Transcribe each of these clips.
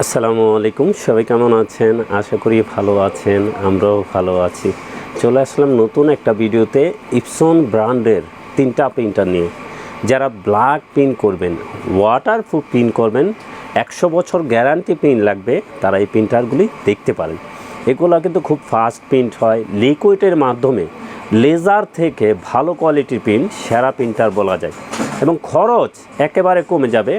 আসসালামু আলাইকুম, সবাই কেমন আছেন? আশা করি ভালো আছেন, আমরাও ভালো আছি। চলে আসলাম নতুন একটা ভিডিওতে ইপসন ব্র্যান্ডের 3টা প্রিন্টার নিয়ে। যারা ব্ল্যাক প্রিন্ট করবেন, ওয়াটারপ্রুফ প্রিন্ট করবেন, 100 বছর গ্যারান্টি প্রিন্ট লাগবে, তারা এই প্রিন্টারগুলি দেখতে পারেন। এগুলো কিন্তু খুব ফাস্ট প্রিন্ট হয়, লিকুইডের মাধ্যমে লেজার থেকে ভালো কোয়ালিটির প্রিন্ট সেরা প্রিন্টার বলা যায় এবং খরচ একেবারে কমে যাবে।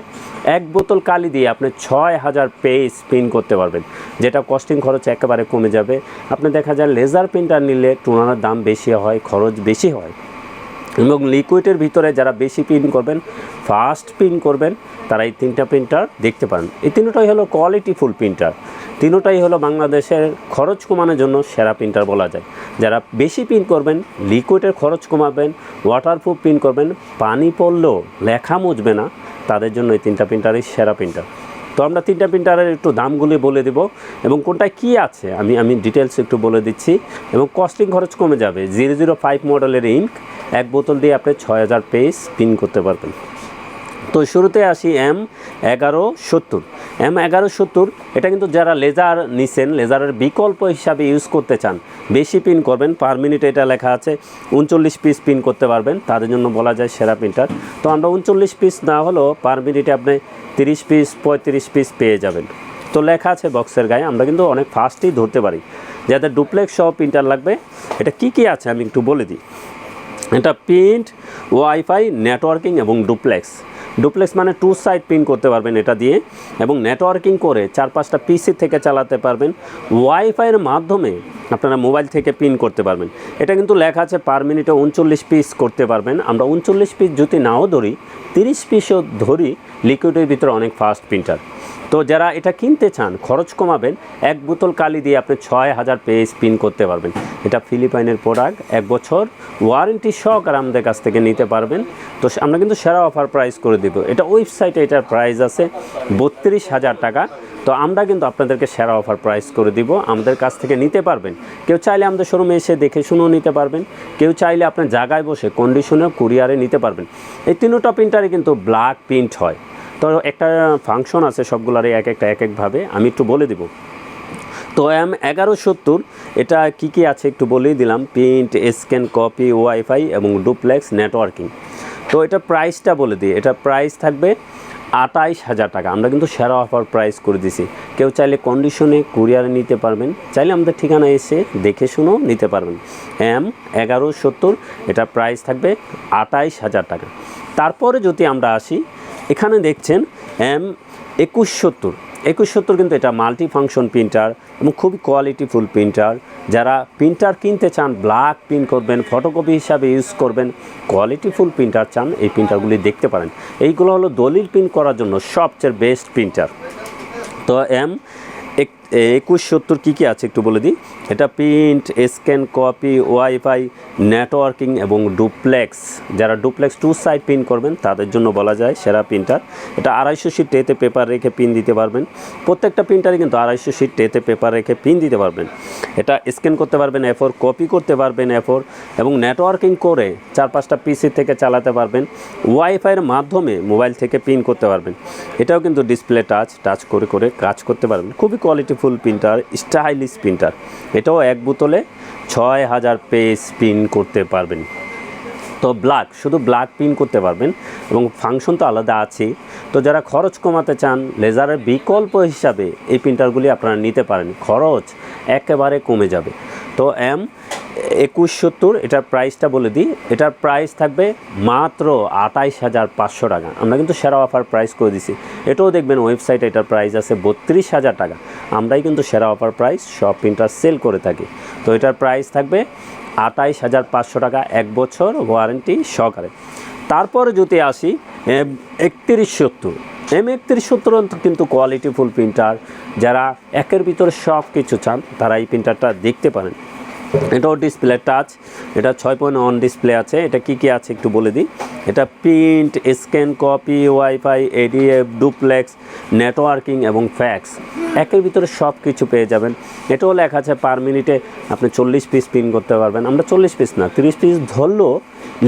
এক বোতল কালি দিয়ে আপনি 6000 পেজ প্রিন্ট করতে পারবেন, যেটা কস্টিং খরচ একেবারে কমে যাবে। আপনি দেখা যায় লেজার প্রিন্টার নিলে টোনারের দাম বেশি হয়, খরচ বেশি হয় এবং লিকুইডের ভিতরে যারা বেশি প্রিন্ট করবেন, ফাস্ট প্রিন্ট করবেন, তারা এই 3টা প্রিন্টার দেখতে পারেন। এই 3টাই হলো কোয়ালিটিফুল প্রিন্টার, 3টাই হলো বাংলাদেশের খরচ কমানোর জন্য সেরা প্রিন্টার বলা যায়। যারা বেশি প্রিন্ট করবেন, লিকুইডের খরচ কমাবেন, ওয়াটারপ্রুফ প্রিন্ট করবেন, পানি পড়লেও লেখা মুছবে না, তাদের জন্য এই 3টা প্রিন্টারই সেরা প্রিন্টার। তো আমরা 3টা প্রিন্টারের একটু দামগুলি বলে দেব এবং কোনটায় কী আছে আমি ডিটেলস একটু বলে দিচ্ছি এবং কস্টিং খরচ কমে যাবে। 005 মডেলের ইঙ্ক, এক বোতল দিয়ে আপনি 6000 পেজ প্রিন্ট করতে পারবেন। তো শুরুতে আসি M1170। M1170 এটা কিন্তু যারা লেজার নিছেন, লেজারের বিকল্প হিসাবে ইউজ করতে চান, বেশি প্রিন্ট করবেন, পার মিনিটে এটা লেখা আছে 39 পিস প্রিন্ট করতে পারবেন, তাদের জন্য বলা যায় সেরা প্রিন্টার। তো আমরা 39 পিস না হলেও পার মিনিটে আপনি 30 পিস 35 পিস পেয়ে যাবেন। তো লেখা আছে বক্সের গায়ে, আমরা কিন্তু অনেক ফাস্টই ধরতে পারি। যাদের ডুপ্লেক্স সহ প্রিন্টার লাগবে, এটা কি আছে আমি একটু বলে দিই। এটা প্রিন্ট, ওয়াইফাই, নেটওয়ার্কিং এবং ডুপ্লেক্স মানে 2 সাইড প্রিন্ট করতে পারবেন এটা দিয়ে এবং নেটওয়ার্কিং করে 4-5টা পিসি থেকে চালাতে পারবেন। ওয়াইফাইয়ের মাধ্যমে আপনারা মোবাইল থেকে প্রিন্ট করতে পারবেন। এটা কিন্তু লেখা আছে পার মিনিটে 39 পিস করতে পারবেন। আমরা 39 পিস যদি নাও ধরি, 30 পিসও ধরি, লিকুইডের ভিতরে অনেক ফাস্ট প্রিন্টার। তো যারা এটা কিনতে চান, খরচ কমাবেন, এক বোতল কালি দিয়ে আপনি 6000 পেজ প্রিন্ট করতে পারবেন। এটা ফিলিপাইনের প্রোডাক্ট, 1 বছর ওয়ারেন্টি সহকারে আমাদের কাছ থেকে নিতে পারবেন। তো আমরা কিন্তু সেরা অফার প্রাইস করে দেব। এটা ওয়েবসাইটে এটার প্রাইস আছে 32,000 টাকা। তো আমরা কিন্তু আপনাদেরকে সেরা অফার প্রাইস করে দিব, আমাদের কাছ থেকে নিতে পারবেন। কেউ চাইলে আমাদের শোরুমে এসে দেখে শুনেও নিতে পারবেন, কেউ চাইলে আপনার জায়গায় বসে কন্ডিশনেও কুরিয়ারে নিতে পারবেন। এই 3টা প্রিন্টারে কিন্তু ব্ল্যাক প্রিন্ট হয়। তো একটা ফাংশন আছে সবগুলোরই একভাবে, আমি একটু বলে দিব। তো M1170 এটা কি আছে একটু বলেই দিলাম। প্রিন্ট, স্ক্যান, কপি, ওয়াইফাই এবং ডুপ্লেক্স নেটওয়ার্কিং। তো এটা প্রাইসটা বলে দিই, এটা প্রাইস থাকবে 28,000 টাকা। আমরা কিন্তু সেরা অফার প্রাইস করে দিছি। কেউ চাইলে কন্ডিশনে কুরিয়ারে নিতে পারবেন, চাইলে আমাদের ঠিকানা এসে দেখে শুনেও নিতে পারবেন। M1170 এটা প্রাইস থাকবে 28,000 টাকা। তারপরে যদি আমরা আসি, এখানে দেখছেন M2170 কিন্তু এটা মাল্টি ফাংশন প্রিন্টার এবং খুবই কোয়ালিটিফুল প্রিন্টার। যারা প্রিন্টার কিনতে চান, ব্ল্যাক প্রিন্ট করবেন, ফটোকপি হিসাবে ইউজ করবেন, কোয়ালিটিফুল প্রিন্টার চান, এই প্রিন্টারগুলি দেখতে পারেন। এইগুলো হলো দলিল প্রিন্ট করার জন্য সবচেয়ে বেস্ট প্রিন্টার। তো M2170 কী আছে একটু বলে দিই। এটা print, scan, copy, wifi, networking এবং ডুপ্লেক্স। যারা ডুপ্লেক্স 2 সাইড প্রিন্ট করবেন, তাদের জন্য বলা যায় সেরা প্রিন্টার। এটা 250 শিট ট্রেতে পেপার রেখে প্রিন্ট দিতে পারবেন। প্রত্যেকটা প্রিন্টারে কিন্তু 250 শিট ট্রেতে পেপার রেখে প্রিন্ট দিতে পারবেন। এটা স্ক্যান করতে পারবেন A4, কপি করতে পারবেন A4 এবং নেটওয়ার্কিং করে 4-5টা পিসি থেকে চালাতে পারবেন। ওয়াইফাইয়ের মাধ্যমে মোবাইল থেকে প্রিন্ট করতে পারবেন। এটাও কিন্তু ডিসপ্লে টাচ করে কাজ করতে পারবেন। খুবই কোয়ালিটিফুল প্রিন্টার, স্টাইলিশ প্রিন্টার। এটাও এক বোতলে 6000 পেজ প্রিন্ট করতে পারবেন। তো শুধু ব্ল্যাক প্রিন্ট করতে পারবেন এবং ফাংশন তো আলাদা আছেই। তো যারা খরচ কমাতে চান, লেজারের বিকল্প হিসাবে এই প্রিন্টারগুলি আপনারা নিতে পারেন, খরচ একেবারে কমে যাবে। তো M2170 এটার প্রাইসটা বলে দিই। এটার প্রাইস থাকবে মাত্র 28,500 টাকা। আমরা কিন্তু সেরা অফার প্রাইস করে দিছি। এটাও দেখবেন ওয়েবসাইটে এটার প্রাইস আছে 32,000 টাকা। আমরাই কিন্তু সেরা অফার প্রাইস সব প্রিন্টার সেল করে থাকি। তো এটার প্রাইস থাকবে 28,500 টাকা, 1 বছর ওয়ারেন্টি সহকারে। তারপরে যদি আসি M3170 কিন্তু কোয়ালিটিফুল প্রিন্টার। যারা একের ভিতরে সব কিছু চান, তারা এই প্রিন্টারটা দেখতে পারেন। এটাও ডিসপ্লে টাচ, এটা 6.1 ডিসপ্লে আছে। এটা কি আছে একটু বলে দিই। এটা print, scan, copy, wifi, ADF, duplex, networking এবং ফ্যাক্স, একের ভিতরে সব কিছু পেয়ে যাবেন। এটাও লেখা আছে পার মিনিটে আপনি 40 পিস প্রিন্ট করতে পারবেন। আমরা 40 পিস না, 30 পিস ধরলেও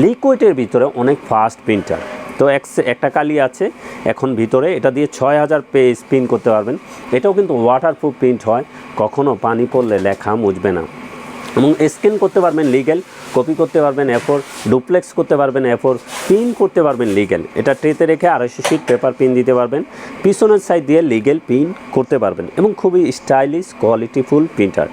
লিকুইডের ভিতরে অনেক ফাস্ট প্রিন্টার। তো একটা কালি আছে এখন ভিতরে, এটা দিয়ে 6000 পেজ প্রিন্ট করতে পারবেন। এটাও কিন্তু ওয়াটারপ্রুফ প্রিন্ট হয়, কখনও পানি পড়লে লেখা মুছবে না। এবং স্ক্যান করতে পারবেন লিগ্যাল, কপি করতে পারবেন A4, ডুপ্লেক্স করতে পারবেন A4, পিন করতে পারবেন লিগ্যাল। এটা ট্রেতে রেখে 250 শিট পেপার পিন দিতে পারবেন, পিছনের সাইড দিয়ে লিগ্যাল পিন করতে পারবেন। এবং খুবই স্টাইলিশ কোয়ালিটিফুল প্রিন্টার।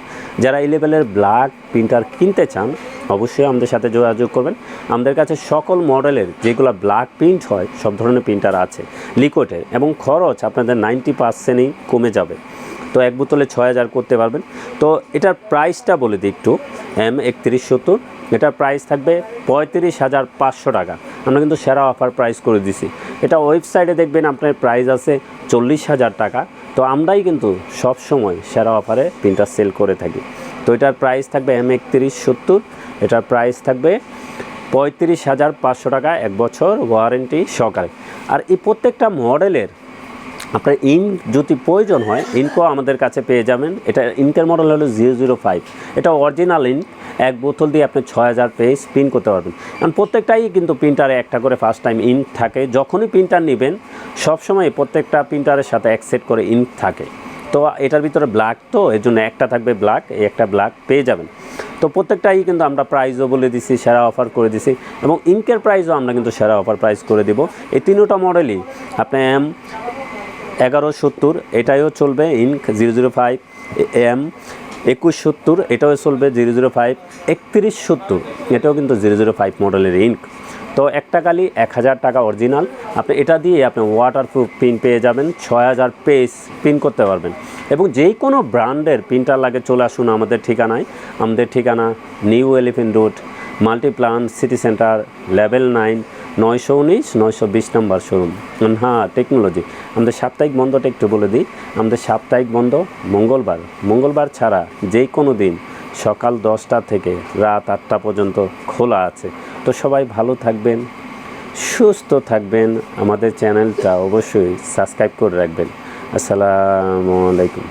যারা এই লেভেলের ব্ল্যাক প্রিন্টার কিনতে চান অবশ্যই আমাদের সাথে যোগাযোগ করবেন। আমাদের কাছে সকল মডেলের যেগুলো ব্ল্যাক প্রিন্ট হয় সব ধরনের প্রিন্টার আছে লিকুইডের, এবং খরচ আপনাদের 90%ই কমে যাবে। তো এক বোতলে 6000 করতে পারবেন। তো এটার প্রাইসটা বলে দিই একটু, M3170, এটার প্রাইস থাকবে 35,500 টাকা। আমরা কিন্তু সেরা অফার প্রাইস করে দিছি। এটা ওয়েবসাইটে দেখবেন আপনার প্রাইস আছে 40,000 টাকা। তো আমরাই কিন্তু সব সময় সেরা অফারে প্রিন্টার সেল করে থাকি। তো এটার প্রাইস থাকবে M3170, এটার প্রাইস থাকবে 35,500 টাকা, 1 বছর ওয়ারেন্টি সহকারে। আর এই প্রত্যেকটা মডেলের আপনার ইঙ্ক যদি প্রয়োজন হয় ইঙ্কও আমাদের কাছে পেয়ে যাবেন। এটা ইঙ্কের মডেল হলো 005, এটা অরিজিনাল ইঙ্ক। 1 বোতল দিয়ে আপনি 6000 পেজ প্রিন্ট করতে পারবেন। কারণ প্রত্যেকটাই কিন্তু প্রিন্টারে একটা করে ফার্স্ট টাইম ইঙ্ক থাকে। যখনই প্রিন্টার নেবেন সবসময় প্রত্যেকটা প্রিন্টারের সাথে এক সেট করে ইঙ্ক থাকে। তো এটার ভিতরে ব্ল্যাক, তো এর জন্য একটা থাকবে ব্ল্যাক, এই একটা ব্ল্যাক পেয়ে যাবেন। তো প্রত্যেকটাই কিন্তু আমরা প্রাইসও বলে দিছি, সেরা অফার করে দিছি। এবং ইঙ্কের প্রাইসও আমরা কিন্তু সেরা অফার প্রাইস করে দিব। এই তিনটা মডেলই আপনি M1170 এটাও চলবে ইঙ্ক 005, M2170 এটাও চলবে 005, 3170 এটাও কিন্তু 005 মডেলের ইঙ্ক। তো একটা কালি 1000 টাকা অরিজিনাল। আপনি এটা দিয়ে আপনি ওয়াটারপ্রুফ প্রিন্ট পেয়ে যাবেন, 6000 পেজ প্রিন্ট করতে পারবেন। এবং যেই কোনো ব্র্যান্ডের প্রিন্টার লাগে চলে আসুন আমাদের ঠিকানায়। আমাদের ঠিকানা new elephant road, Multiplan city centre, level 9, 919 920 নম্বর শোরুম। হ্যাঁ, টেকনোলজি। আমাদের সাপ্তাহিক বন্ধটা একটু বলে দিই। আমাদের সাপ্তাহিক বন্ধ মঙ্গলবার ছাড়া যেই কোনো দিন সকাল 10টা থেকে রাত 8টা পর্যন্ত খোলা আছে। তো সবাই ভালো থাকবেন, সুস্থ থাকবেন। আমাদের চ্যানেলটা অবশ্যই সাবস্ক্রাইব করে রাখবেন। আসসালামু আলাইকুম।